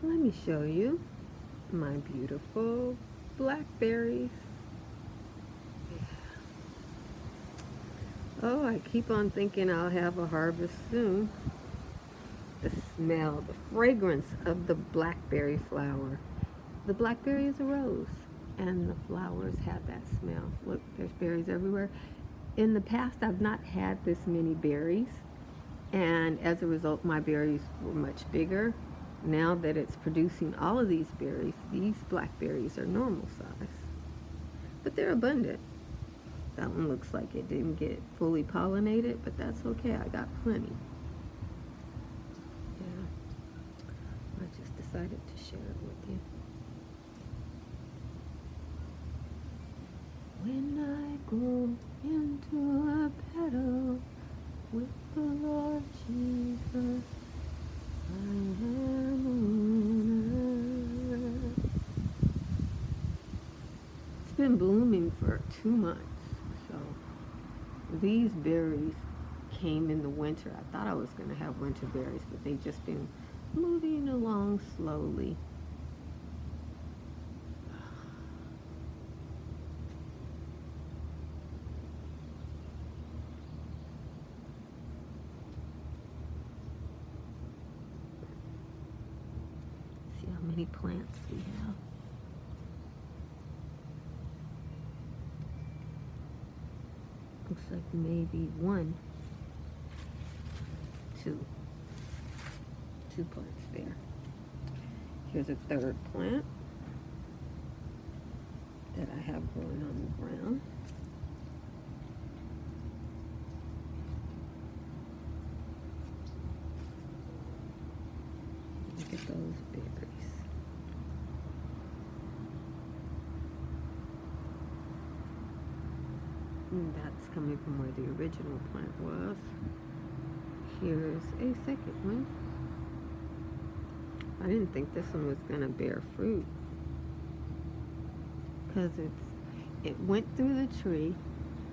Let me show you my beautiful blackberries. Oh, I keep on thinking I'll have a harvest soon. The smell, the fragrance of the blackberry flower. The blackberry is a rose, and the flowers have that smell. Look, there's berries everywhere. In the past, I've not had this many berries, and as a result, my berries were much bigger. Now that it's producing all of these berries, these blackberries are normal size, but they're abundant. That one looks like it didn't get fully pollinated, but that's okay. I got plenty. Yeah, I just decided to share it with you. When I go into a battle with the Lord Jesus, I am on earth. It's been blooming for 2 months, so these berries came in the winter. I thought I was going to have winter berries, but they've just been moving along slowly. See how many plants we have. Looks like maybe one, two plants there. Here's a third plant that I have growing on the ground. Look at those berries. And that's coming from where the original plant was. Here's a second one. I didn't think this one was going to bear fruit because it went through the tree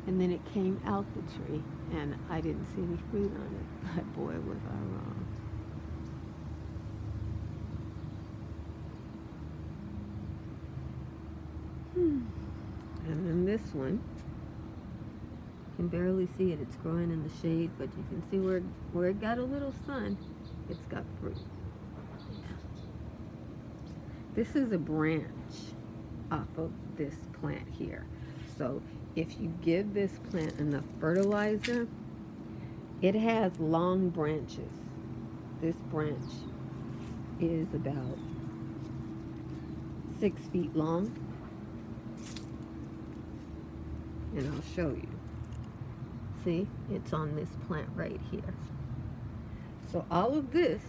and then it came out the tree and I didn't see any fruit on it. But boy, was I wrong. And then this one, you can barely see it. It's growing in the shade, but you can see where it got a little sun, it's got fruit. This is a branch off of this plant here. So if you give this plant enough fertilizer, it has long branches. This branch is about 6 feet long. And I'll show you. See, it's on this plant right here. So all of this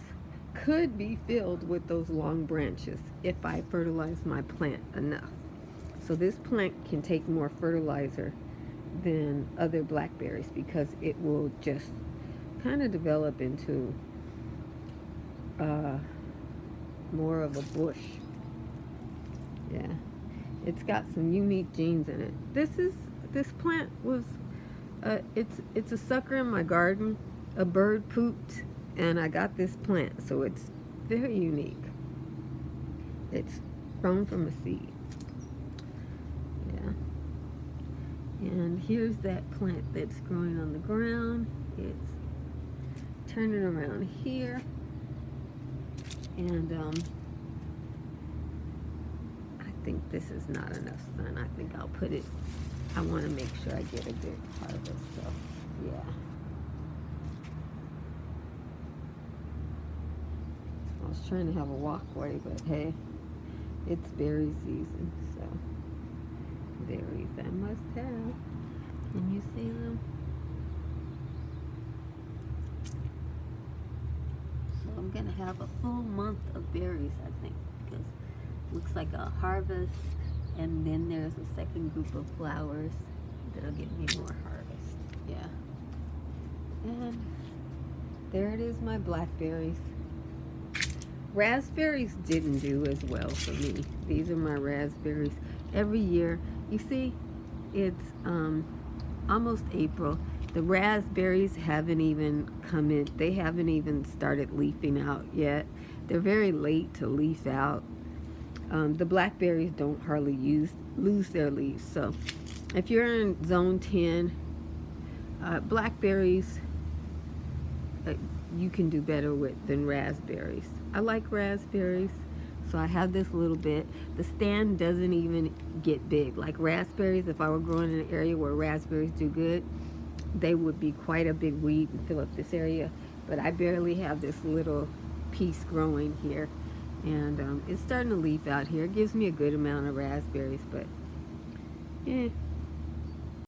could be filled with those long branches if I fertilize my plant enough. So this plant can take more fertilizer than other blackberries because it will just kind of develop into more of a bush. Yeah, it's got some unique genes in it. This plant was it's a sucker in my garden. A bird pooped and I got this plant, so it's very unique. It's grown from a seed. Yeah. And here's that plant that's growing on the ground. It's turning around here. And I think this is not enough sun. I think I'll put it, I want to make sure I get a good harvest, so yeah. I was trying to have a walkway, but hey, it's berry season, so berries I must have. Can you see them? So I'm gonna have a full month of berries, I think, because it looks like a harvest, and then there's a second group of flowers that'll give me more harvest. Yeah. And there it is, my blackberries. Raspberries didn't do as well for me. These are my raspberries. Every year, you see, it's almost April, The raspberries haven't even come in. They haven't even started leafing out yet. They're very late to leaf out. The blackberries don't hardly lose their leaves. So if you're in zone 10, blackberries uh, you can do better with than raspberries. I like raspberries, so I have this little bit. The stand doesn't even get big. Like raspberries, if I were growing in an area where raspberries do good, they would be quite a big weed and fill up this area. But I barely have this little piece growing here, and it's starting to leaf out here. It gives me a good amount of raspberries, but yeah,